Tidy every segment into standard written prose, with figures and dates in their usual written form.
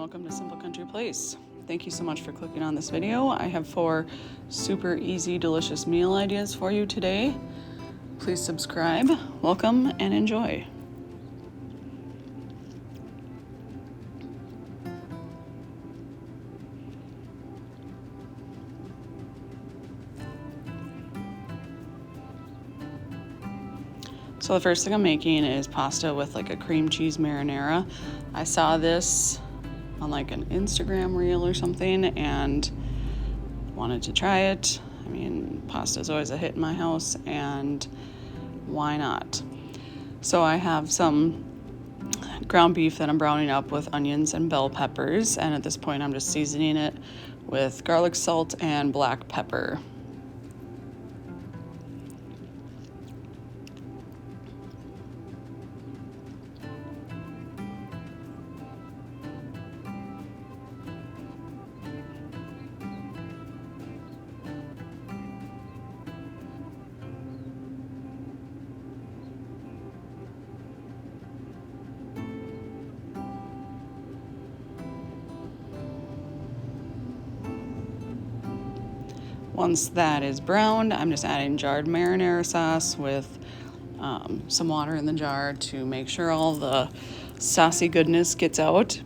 welcome to Simple Country Place. Thank you so much for clicking on this video. I have 4 super easy, delicious meal ideas for you today. Please subscribe, welcome, and enjoy. So the first thing I'm making is pasta with like a cream cheese marinara. I saw this on like an Instagram reel or something and wanted to try it. I mean, pasta is always a hit in my house, and why not? So I have some ground beef that I'm browning up with onions and bell peppers, and at this point I'm just seasoning it with garlic salt and black pepper. Once that is browned, I'm just adding jarred marinara sauce with some water in the jar to make sure all the saucy goodness gets out.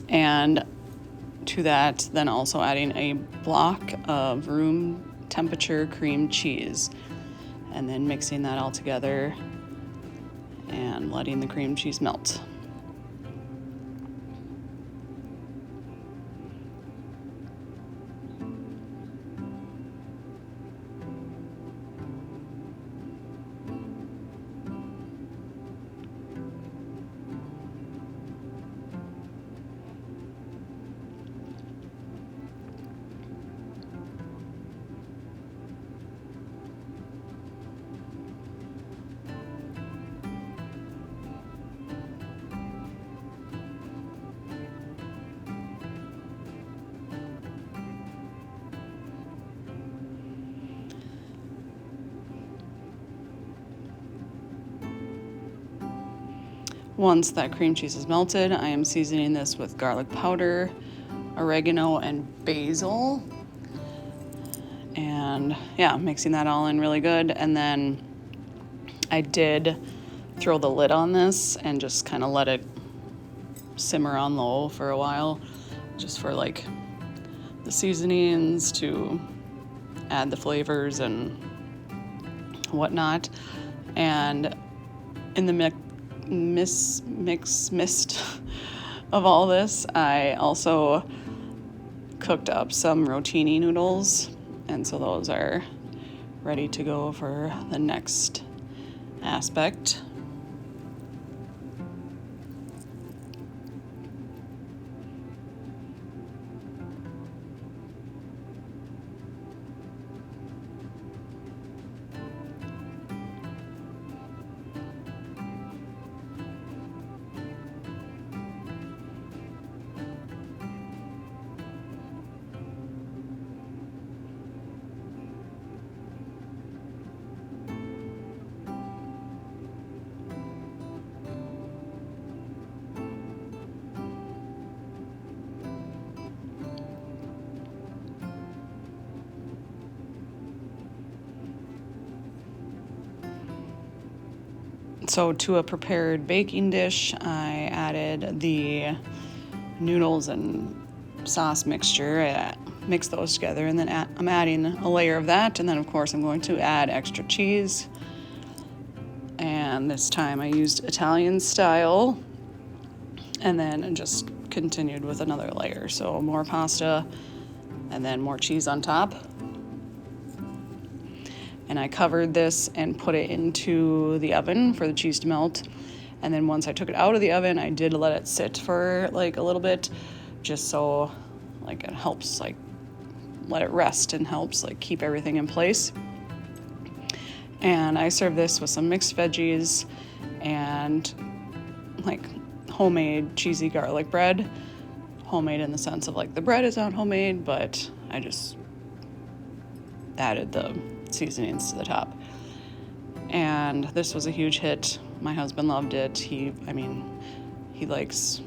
And to that, then also adding a block of room temperature cream cheese. And then mixing that all together and letting the cream cheese melt. Once that cream cheese is melted, I am seasoning this with garlic powder, oregano, and basil. And yeah, mixing that all in really good. And then I did throw the lid on this and just kind of let it simmer on low for a while, just for like the seasonings to add the flavors and whatnot. And in the mix of all this, I also cooked up some rotini noodles, and so those are ready to go for the next aspect. So to a prepared baking dish, I added the noodles and sauce mixture. I mix those together, and then I'm adding a layer of that, and then of course I'm going to add extra cheese. And this time I used Italian style, and then just continued with another layer. So more pasta, and then more cheese on top. And I covered this and put it into the oven for the cheese to melt. And then once I took it out of the oven, I did let it sit for like a little bit, just so like it helps like let it rest and helps like keep everything in place. And I served this with some mixed veggies and like homemade cheesy garlic bread. Homemade in the sense of like the bread is not homemade, but I just added the seasonings to the top. And this was a huge hit. My husband loved it. He likes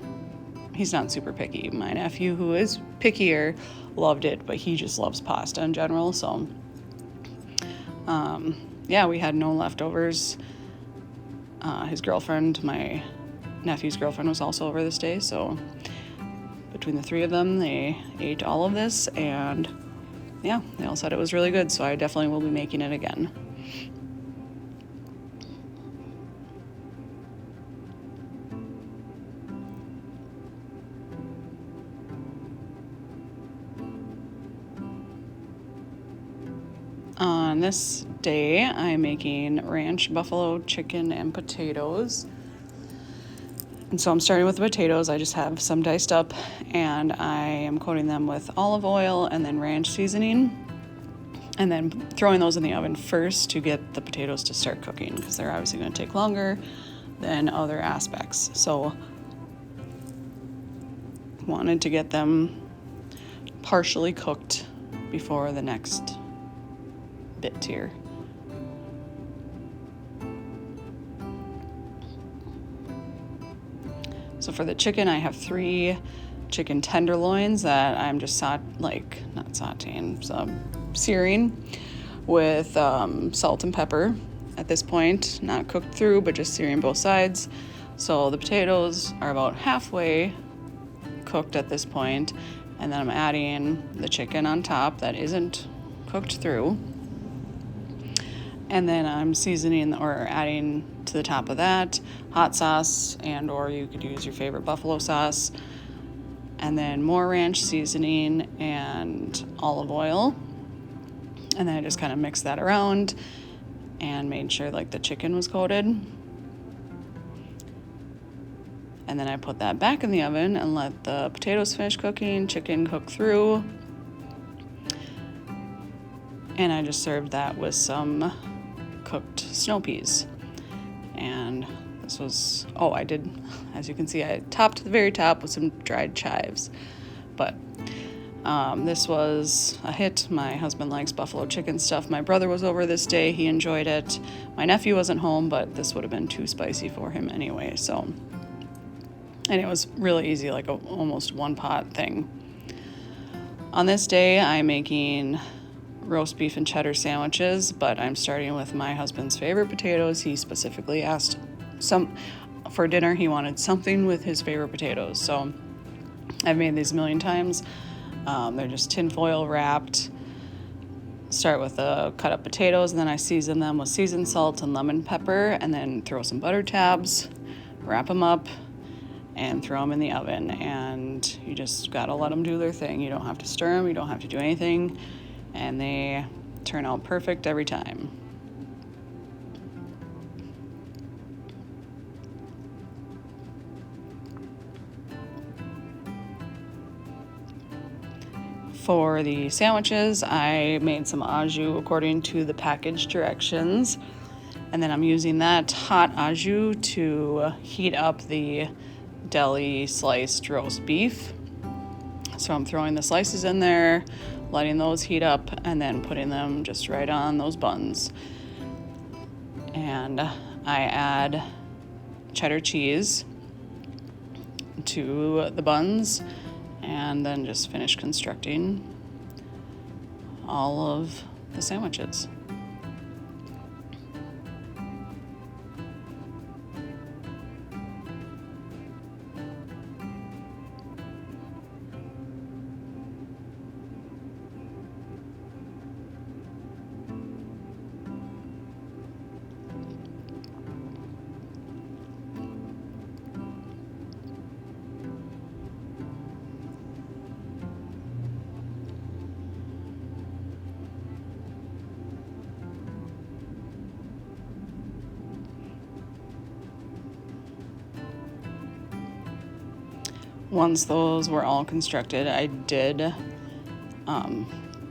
he's not super picky. My nephew, who is pickier, loved it, but he just loves pasta in general. So, yeah, we had no leftovers. His girlfriend, my nephew's girlfriend, was also over this day. So between the three of them, they ate all of this, and yeah, they all said it was really good. So I definitely will be making it again. On this day, I'm making ranch buffalo chicken and potatoes. And so I'm starting with the potatoes. I just have some diced up, and I am coating them with olive oil and then ranch seasoning, and then throwing those in the oven first to get the potatoes to start cooking, because they're obviously going to take longer than other aspects. So wanted to get them partially cooked before the next bit here. So for the chicken, I have 3 chicken tenderloins that I'm just searing with salt and pepper at this point, not cooked through, but just searing both sides. So the potatoes are about halfway cooked at this point, and then I'm adding the chicken on top that isn't cooked through. And then I'm seasoning or adding to the top of that hot sauce, and or you could use your favorite buffalo sauce, and then more ranch seasoning and olive oil. And then I just kind of mixed that around and made sure like the chicken was coated. And then I put that back in the oven and let the potatoes finish cooking, chicken cook through. And I just served that with some cooked snow peas. And this was, I did, as you can see, I topped the very top with some dried chives. But this was a hit. My husband likes buffalo chicken stuff. My brother was over this day. He enjoyed it. My nephew wasn't home, but this would have been too spicy for him anyway. So, and it was really easy, like almost one pot thing. On this day, I'm making roast beef and cheddar sandwiches, but I'm starting with my husband's favorite potatoes. He specifically asked for dinner. He wanted something with his favorite potatoes. So I've made these a million times. They're just tinfoil wrapped. Start with the cut up potatoes, and then I season them with seasoned salt and lemon pepper, and then throw some butter tabs, wrap them up, and throw them in the oven. And you just gotta let them do their thing. You don't have to stir them, you don't have to do anything, and they turn out perfect every time. For the sandwiches, I made some au jus according to the package directions, and then I'm using that hot au jus to heat up the deli sliced roast beef. So I'm throwing the slices in there, letting those heat up, and then putting them just right on those buns. And I add cheddar cheese to the buns, and then just finish constructing all of the sandwiches. Once those were all constructed, I did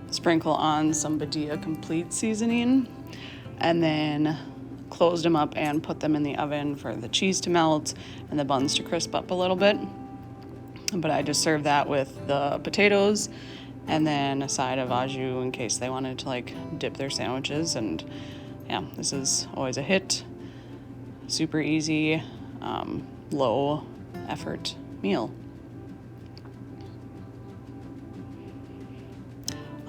sprinkle on some Badia Complete seasoning, and then closed them up and put them in the oven for the cheese to melt and the buns to crisp up a little bit. But I just served that with the potatoes and then a side of au jus in case they wanted to like dip their sandwiches. And yeah, this is always a hit. Super easy, low effort meal.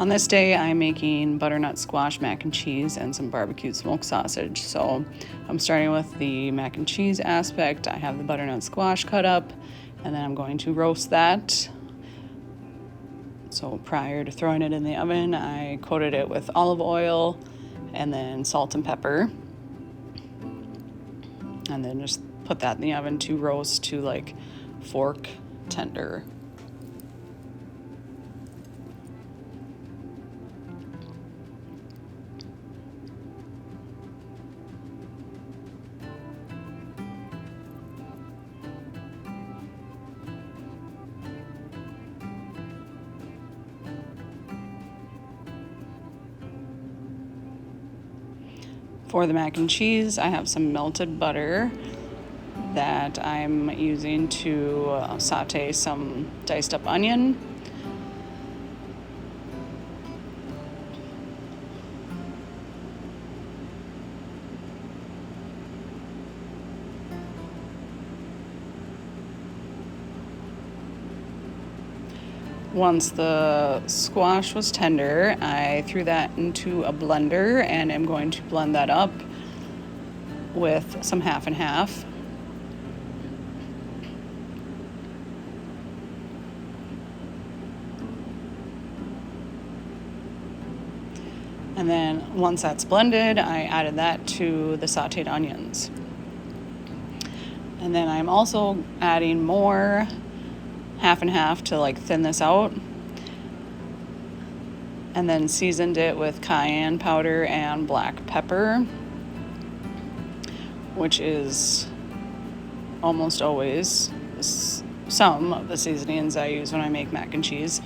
On this day, I'm making butternut squash mac and cheese and some barbecued smoked sausage. So I'm starting with the mac and cheese aspect. I have the butternut squash cut up, and then I'm going to roast that. So prior to throwing it in the oven, I coated it with olive oil and then salt and pepper. And then just put that in the oven to roast to like fork tender. For the mac and cheese, I have some melted butter that I'm using to saute some diced up onion. Once the squash was tender, I threw that into a blender and I'm going to blend that up with some half and half. And then once that's blended, I added that to the sauteed onions. And then I'm also adding more half and half to like thin this out, and then seasoned it with cayenne powder and black pepper, which is almost always some of the seasonings I use when I make mac and cheese.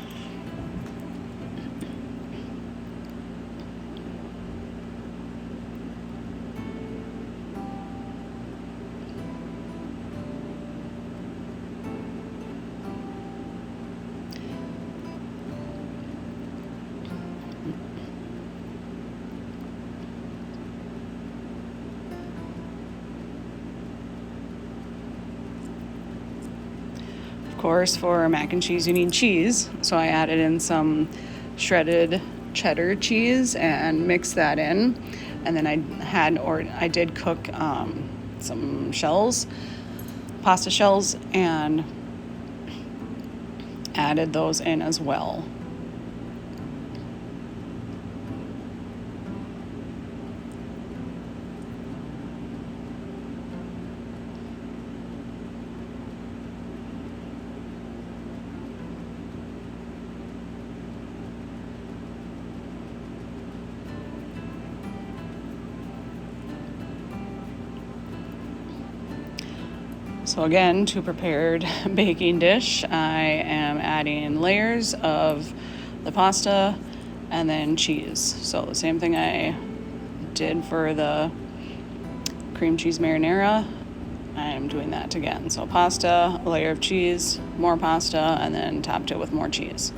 Of course, for mac and cheese, you need cheese. So I added in some shredded cheddar cheese and mixed that in. And then I did cook some shells, pasta shells, and added those in as well. So again, to prepared baking dish, I am adding layers of the pasta and then cheese. So the same thing I did for the cream cheese marinara, I'm doing that again. So pasta, a layer of cheese, more pasta, and then topped it with more cheese.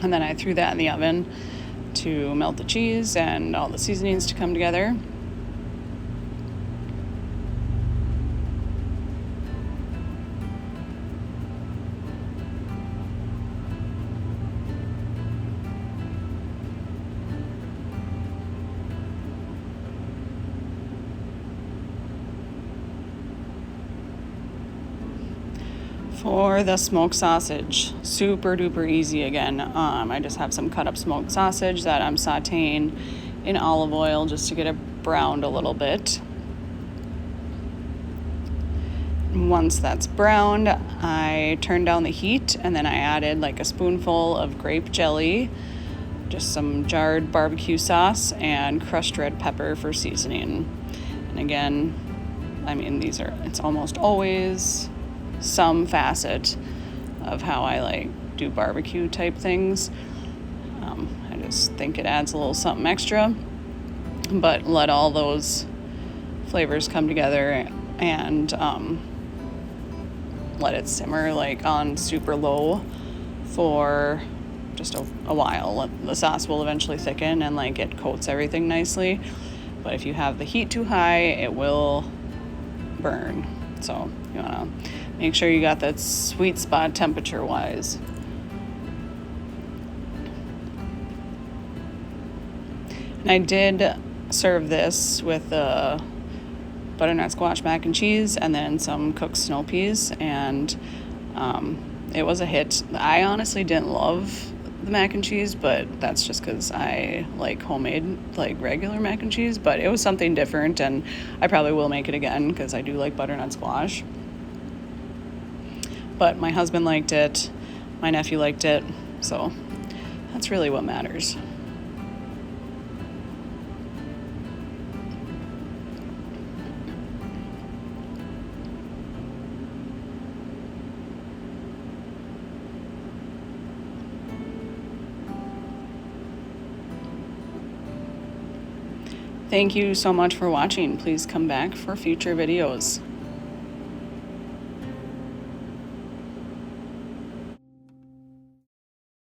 And then I threw that in the oven to melt the cheese and all the seasonings to come together. For the smoked sausage, super duper easy again. I just have some cut up smoked sausage that I'm sauteing in olive oil just to get it browned a little bit. Once that's browned, I turn down the heat and then I added like a spoonful of grape jelly, just some jarred barbecue sauce, and crushed red pepper for seasoning. And again, I mean, it's almost always some facet of how I like do barbecue type things. I just think it adds a little something extra, but let all those flavors come together and let it simmer like on super low for just a while. The sauce will eventually thicken and like it coats everything nicely, but if you have the heat too high, it will burn. So you want to make sure you got that sweet spot temperature wise. I did serve this with the butternut squash mac and cheese and then some cooked snow peas, and it was a hit. I honestly didn't love the mac and cheese, but that's just because I like homemade, like regular mac and cheese, but it was something different, and I probably will make it again because I do like butternut squash. But my husband liked it, my nephew liked it, so that's really what matters. Thank you so much for watching. Please come back for future videos.